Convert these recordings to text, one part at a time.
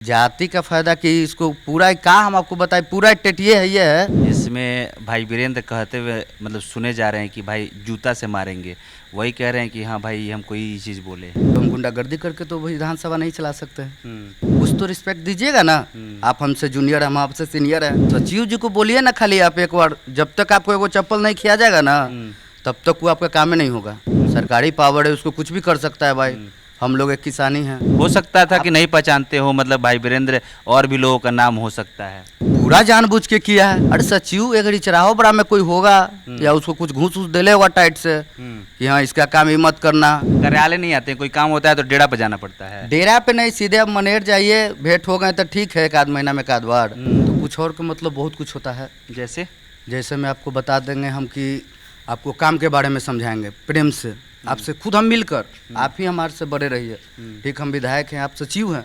जाति का फायदा कि इसको पूरा कहाँ हम आपको बताएं, पूरा टेटिए है ये है। इसमें भाई वीरेंद्र कहते हुए मतलब सुने जा रहे हैं कि भाई जूता से मारेंगे। वही कह रहे हैं कि हाँ भाई हम कोई चीज़ बोले। तो हम गुंडागर्दी करके तो विधानसभा नहीं चला सकते हैं। कुछ तो रिस्पेक्ट दीजिएगा ना। आप हमसे जूनियर, हम आपसे सीनियर हैं। सचिव जी को बोलिए ना खाली आप एक बार, जब तक आपको वो चप्पल नहीं खिया जाएगा ना तब तक वो आपका काम ही नहीं होगा। सरकारी पावर है, उसको कुछ भी कर सकता है भाई। हम लोग एक किसानी हैं। हो सकता था कि नहीं पहचानते हो, मतलब भाई वीरेंद्र और भी लोगों का नाम हो सकता है। पूरा जानबूझ के किया है। अरे सचिव अगर चराहो बड़ा में कोई होगा या उसको कुछ घूस दिले होगा टाइट से कि हाँ इसका काम ही मत करना। कार्यालय नहीं आते, कोई काम होता है तो डेरा पे जाना पड़ता है। डेरा पे नहीं, सीधे अब मनेर जाइए, भेंट हो गए तो ठीक है, एक आध महीना में एक आध बार। तो कुछ और का मतलब बहुत कुछ होता है। जैसे मैं आपको बता देंगे हम कि आपको काम के बारे में समझाएंगे प्रेम से, आपसे खुद हम मिलकर। आप ही हमारे से बड़े रहिए। ठीक, हम विधायक हैं, आप सचिव हैं,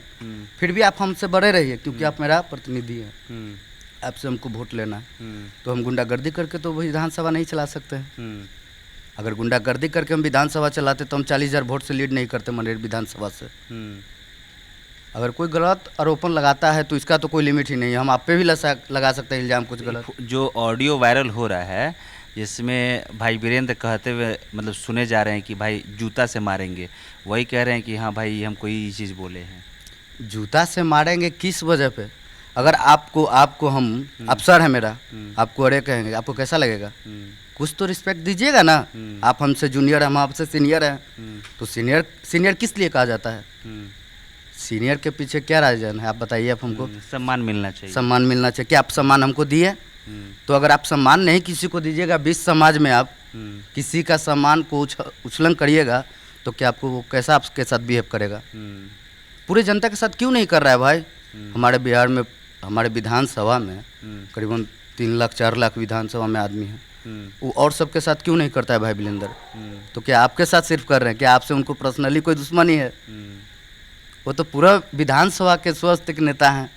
फिर भी आप हमसे बड़े रहिए क्योंकि आप मेरा प्रतिनिधि हैं। आपसे हमको वोट लेना है। तो हम गुंडागर्दी करके तो विधानसभा नहीं चला सकते हैं। अगर गुंडागर्दी करके हम विधानसभा चलाते तो हम 40,000 वोट से लीड नहीं करते मनेर विधानसभा से। अगर कोई गलत आरोपण लगाता है तो इसका तो कोई लिमिट ही नहीं है। हम आप पे भी लगा सकते हैं इल्ज़ाम कुछ गलत। जो ऑडियो वायरल हो रहा है जिसमें भाई वीरेंद्र कहते हुए मतलब सुने जा रहे हैं कि भाई जूता से मारेंगे। वही कह रहे हैं कि हाँ भाई हम कोई चीज़ बोले हैं। जूता से मारेंगे किस वजह पे? अगर आपको हम अफसर है मेरा, आपको अरे कहेंगे, आपको कैसा लगेगा? कुछ तो रिस्पेक्ट दीजिएगा ना। आप हमसे जूनियर, हम आपसे सीनियर हैं। तो सीनियर किस लिए कहा जाता है? सीनियर के पीछे क्या राजन है आप बताइए। आप हमको सम्मान मिलना चाहिए। सम्मान मिलना चाहिए। क्या आप सम्मान हमको दिए? तो अगर आप सम्मान नहीं किसी को दीजिएगा, 20 समाज में आप किसी का सम्मान को उछलन करिएगा तो क्या आपको वो कैसा आपके साथ बिहेव करेगा? पूरे जनता के साथ क्यों नहीं कर रहा है भाई? हमारे बिहार में, हमारे विधानसभा में करीबन 3 लाख 4 लाख विधानसभा में आदमी हैं। वो और सबके साथ क्यों नहीं करता है भाई वीरेंद्र? तो क्या आपके साथ सिर्फ कर रहे हैं? क्या आपसे उनको पर्सनली कोई दुश्मनी है? वो तो पूरा विधानसभा के स्वस्थ के नेता हैं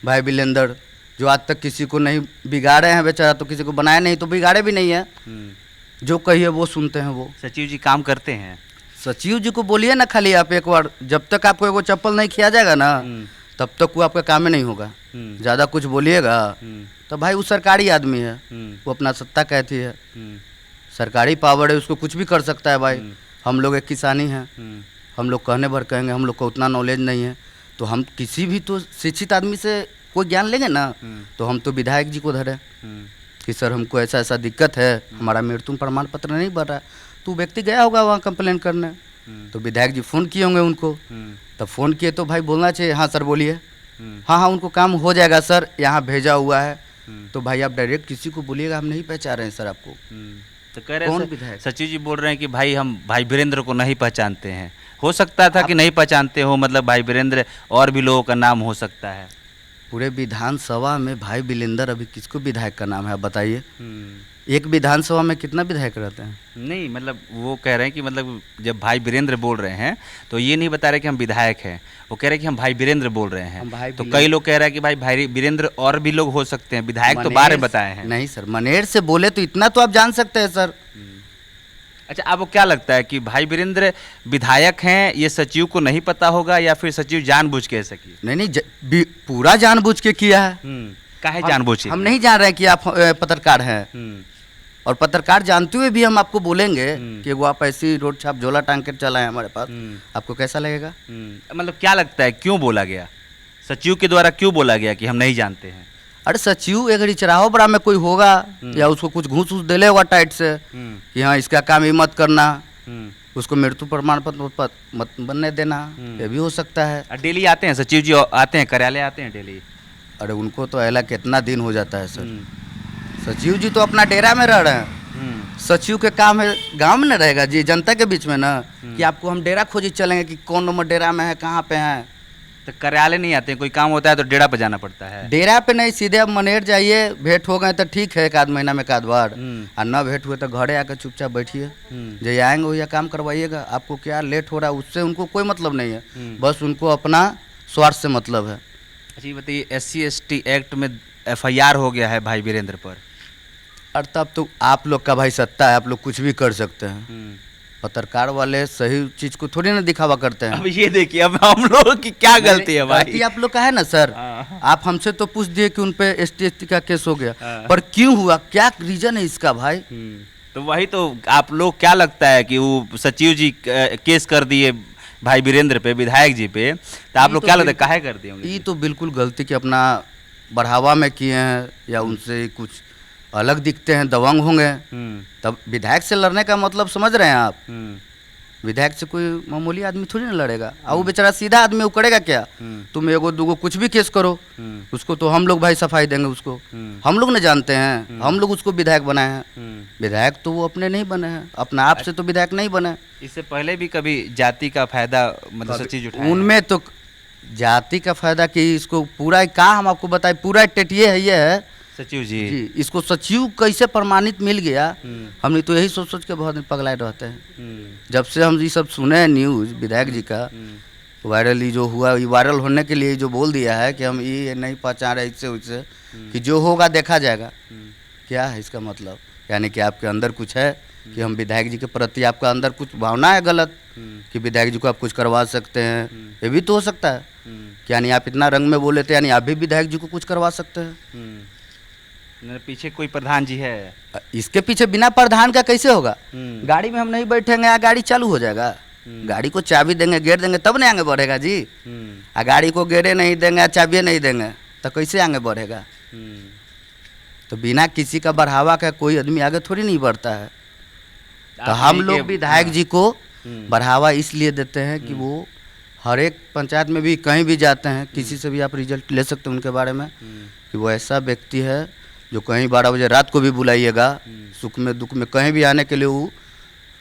भाई वीरेंद्र, जो आज तक किसी को नहीं बिगाड़े हैं बेचारा। तो किसी को बनाया नहीं तो बिगाड़े भी नहीं है। जो कहिए वो सुनते हैं। वो सचिव जी काम करते हैं। सचिव जी को बोलिए ना खाली आप एक बार, जब तक आपको एगो चप्पल नहीं खिया जाएगा ना तब तक वो आपका काम ही नहीं होगा। ज़्यादा कुछ बोलिएगा तो भाई वो सरकारी आदमी है, वो अपना सत्ता कहती है। सरकारी पावर है, उसको कुछ भी कर सकता है भाई। हम लोग एक किसानी हैं। हम लोग कहने भर कहेंगे, हम लोग को उतना नॉलेज नहीं है। तो हम किसी भी तो शिक्षित आदमी से कोई ज्ञान लेंगे ना तो हम तो विधायक जी को धरे कि सर हमको ऐसा ऐसा दिक्कत है, हमारा मृत्यु प्रमाण पत्र नहीं बन रहा है। तो व्यक्ति गया होगा वहाँ कंप्लेन करने। तो विधायक जी फ़ोन किए होंगे उनको। तब फ़ोन किए तो भाई बोलना चाहिए हाँ सर बोलिए, हाँ उनको काम हो जाएगा सर, यहाँ भेजा हुआ है। तो भाई आप डायरेक्ट किसी को बोलिएगा हम नहीं पहचान रहे हैं सर आपको। तो कह रहे हैं सचिव जी बोल रहे हैं कि भाई हम भाई वीरेंद्र को नहीं पहचानते हैं। हो सकता था कि नहीं पहचानते हो, मतलब भाई वीरेंद्र और भी लोगों का नाम हो सकता है। पूरे विधानसभा में भाई वीरेंद्र अभी किसको विधायक का नाम है आप बताइए? एक विधानसभा में कितना विधायक रहते हैं? नहीं मतलब वो कह रहे हैं कि मतलब जब भाई वीरेंद्र बोल रहे हैं तो ये नहीं बता रहे कि हम विधायक हैं, वो कह रहे हैं कि हम भाई वीरेंद्र बोल रहे हैं। तो कई लोग कह रहे हैं कि भाई वीरेंद्र और भी लोग हो सकते हैं, विधायक तो बारे बताए हैं। नहीं सर, मनेर से बोले तो इतना तो आप जान सकते हैं सर। अच्छा, आपको क्या लगता है कि भाई वीरेंद्र विधायक हैं, ये सचिव को नहीं पता होगा या फिर सचिव जानबूझ के ऐसा किया? नहीं, पूरा जानबूझ के किया है। काहे जानबूझ के? हम नहीं जान रहे हैं कि आप पत्रकार हैं। और पत्रकार जानते हुए भी हम आपको बोलेंगे कि वो आप ऐसी रोड छाप झोला टांग कर चला है हमारे पास, आपको कैसा लगेगा? मतलब क्या लगता है क्यों बोला गया, सचिव के द्वारा क्यों बोला गया कि हम नहीं जानते हैं? अरे सचिव अगर चराहो बड़ा में कोई होगा या उसको कुछ घूस दिले होगा टाइट से कि हाँ इसका काम ही मत करना, उसको मृत्यु प्रमाण पत्र मत बनने देना, ये भी हो सकता है। डेली आते हैं सचिव जी, आते हैं कार्यालय आते हैं डेली? अरे उनको तो अला कितना दिन हो जाता है सर। सचिव जी तो अपना डेरा में रह रहे हैं। सचिव के काम है गांव में न रहेगा जी, जनता के बीच में ना, कि आपको हम डेरा खोजी चलेंगे कि कौन नंबर डेरा में है, कहाँ पे है। तो कार्यालय नहीं आते हैं, कोई काम होता है तो डेरा पे जाना पड़ता है। डेरा पे नहीं, सीधे अब मनेर जाइए, भेंट हो गए तो ठीक है, एक आध महीना में एक आध बार। और न भेंट हुए तो घरे आकर चुपचाप बैठिए, जो आएंगे वही काम करवाइएगा। आपको क्या लेट हो रहा है उससे उनको कोई मतलब नहीं है, बस उनको अपना स्वार्थ से मतलब है। अच्छा ये बताइए, SC/ST एक्ट में FIR हो गया है भाई वीरेंद्र पर। और तब तो आप लोग का भाई सत्ता है, आप लोग कुछ भी कर सकते हैं। पत्रकार वाले सही चीज को थोड़ी ना दिखावा करते हैं। अब ये देखिए, अब हम लोगों की क्या गलती है भाई? गलती आप लोग का है ना सर। हाँ। आप हमसे तो पूछ दिए कि उन पे ST का केस हो गया, हाँ। पर क्यों हुआ, क्या रीजन है इसका भाई? तो वही तो, आप लोग क्या लगता है कि वो सचिव जी केस कर दिए भाई वीरेंद्र पे, विधायक जी पे, तो आप ये लोग तो क्या लगता है बिल्कुल- काहे कर दिए होंगे? ये तो बिल्कुल गलती कि अपना बढ़ावा में किए हैं, या उनसे कुछ अलग दिखते हैं, दबंग होंगे। तब विधायक से लड़ने का मतलब समझ रहे हैं आप? विधायक से कोई मामूली आदमी थोड़ी ना लड़ेगा, और वो बेचारा सीधा आदमी, वो करेगा क्या? तुम एगो दूगो कुछ भी केस करो, उसको तो हम लोग भाई सफाई देंगे उसको। हम लोग न जानते हैं, हम लोग उसको विधायक बनाए हैं। विधायक तो वो अपने नहीं बने हैं, अपना आप से तो विधायक नहीं बने। इससे पहले भी कभी जाति का फायदा मतलब सचिव उठाया है? उनमें तो जाति का फायदा कि इसको पूरा का हम आपको बताए, पूरा टेटिए है ये है सचिव जी। जी। इसको सचिव कैसे प्रमाणित मिल गया, हमने तो यही सोच सोच के बहुत दिन पगलाए रहते हैं। जब से हम ये सब सुने हैं न्यूज़ विधायक जी का वायरल, जो हुआ ये वायरल होने के लिए जो बोल दिया है कि हम ये नहीं पहचान रहे इससे उससे, कि जो होगा देखा जाएगा। क्या है इसका मतलब? यानी कि आपके अंदर कुछ है कि हम विधायक जी के प्रति आपका अंदर कुछ भावना है गलत, कि विधायक जी को आप कुछ करवा सकते हैं, ये भी तो हो सकता है। यानी आप इतना रंग में बोले थे, यानी आप भी विधायक जी को कुछ करवा सकते हैं। पीछे कोई प्रधान जी है? इसके पीछे बिना प्रधान का कैसे होगा? गाड़ी में हम नहीं बैठेंगे, यहाँ गाड़ी चालू हो जाएगा। गाड़ी को चाबी देंगे, गेर देंगे, तब नहीं आगे बढ़ेगा जी। आ गाड़ी को गेरे नहीं देंगे, चाबी नहीं देंगे, तो कैसे आगे बढ़ेगा? तो बिना किसी का बढ़ावा का कोई आदमी आगे थोड़ी नहीं बढ़ता है। तो हम लोग विधायक जी को बढ़ावा इसलिए देते हैं कि वो हर एक पंचायत में भी कहीं भी जाते हैं, किसी से भी आप रिजल्ट ले सकते हैं उनके बारे में, कि वो ऐसा व्यक्ति है जो कहीं 12 बजे रात को भी बुलाइएगा, सुख में दुख में कहीं भी आने के लिए वो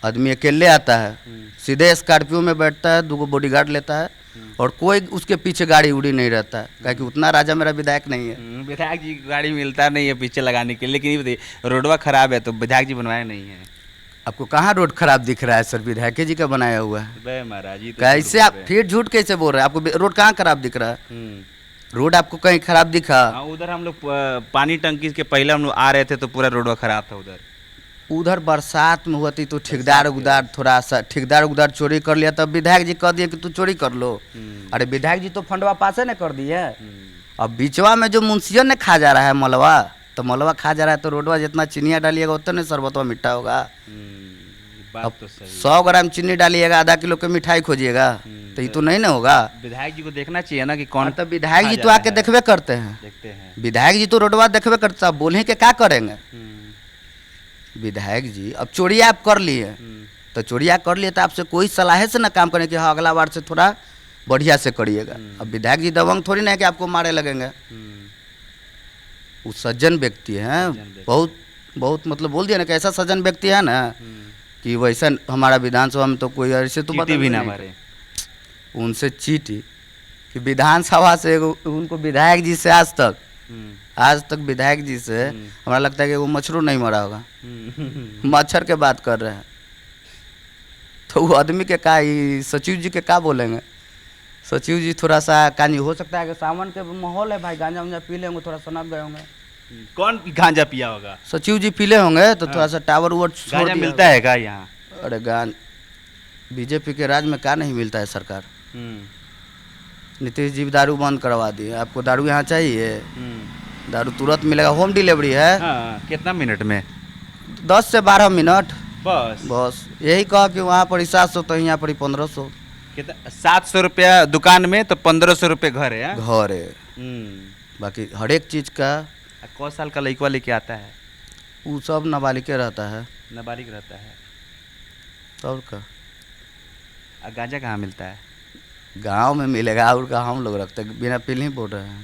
आदमी अकेले आता है, सीधे स्कॉर्पियो में बैठता है, 2 बॉडीगार्ड लेता है, और कोई उसके पीछे गाड़ी उड़ी नहीं रहता है, क्योंकि उतना राजा मेरा विधायक नहीं है। विधायक जी गाड़ी मिलता नहीं है पीछे लगाने के लिए, लेकिन ये बताइए रोडवा खराब है तो विधायक जी बनवाए नहीं है। आपको कहाँ रोड खराब दिख रहा है सर? विधायक जी का बनाया हुआ है। बे महाराज जी, कैसे आप फिर झूठ कैसे बोल रहे हैं? आपको रोड कहाँ खराब दिख रहा है? रोड आपको कहीं खराब दिखा? उधर हम लोग पानी टंकी के पहले हम लोग आ रहे थे तो पूरा रोडवा खराब था उधर। उधर बरसात में हुआ थी तो ठेकेदार उगदार थोड़ा सा ठेकेदार उगदार चोरी कर लिया, तब विधायक जी कह दिए कि तू चोरी कर लो। अरे विधायक जी तो फंडवा पासे ने कर दिए। अब बीचवा में जो मुंशियन ने खा जा रहा है मलवा, तो मलवा खा जा रहा है तो रोडवा जितना चीनिया डालिएगा उतना शरबतवा मीठा होगा। बात तो सही। 100 ग्राम चीनी डालिएगा, आधा किलो की मिठाई खोजिएगा, तो ये तो नहीं ना होगा। विधायक जी को देखना चाहिए ना कि कौन। तो विधायक जी तो आके देखबे करते हैं, देखते हैं विधायक जी तो रोडवा देखबे करते हैं, बोले के क्या करेंगे विधायक जी? अब चोरी आप कर लिए, तो चोरिया कर लिए तो आपसे कोई सलाह से ना काम करें कि हाँ अगला बार से थोड़ा बढ़िया से करिएगा। अब विधायक जी दबंग थोड़ी ना है कि आपको मारे लगेंगे। वो सज्जन व्यक्ति हैं, बहुत बहुत मतलब बोल दिया ना कि ऐसा सज्जन व्यक्ति है ना कि वैसा हमारा विधानसभा में तो कोई ऐसे तो चीटी भी ना मारे। उनसे चीटी कि विधानसभा से उनको विधायक जी से आज तक विधायक जी से हमारा लगता है कि वो मच्छरों नहीं मरा होगा। मच्छर के बात कर रहे हैं तो वो आदमी के का सचिव जी के का बोलेंगे? सचिव जी थोड़ा सा कानी हो सकता है कि सावन के माहौल है भाई, गांजा उंजा पी लेंगे, थोड़ा सनक गए होंगे। कौन गांजा पिया होगा? सचिव जी पीले होंगे तो थोड़ा सा टावर वोट छोड़ दिया मिलता है क्या यहाँ? अरे बीजेपी के राज में क्या नहीं मिलता है सरकार। नीतीश जी दारू बंद करवा दिए। आपको दारू यहाँ चाहिए? दारू तुरंत मिलेगा, होम डिलीवरी है। कितना मिनट में? 10 से 12 मिनट बस। यही कहा कि वहाँ पर 700 तो यहाँ पर 1500। कितना? 700 रुपया दुकान में तो 1500 रुपये घर है। घर है। बाकी हर एक चीज का। कौन साल का लड़का लेके आता है? वो सब नाबालिग रहता है। नाबालिग रहता है और का। गांजा कहाँ मिलता है? गांव में मिलेगा और का हम लोग रखते बिना पीले ही बोल रहे हैं।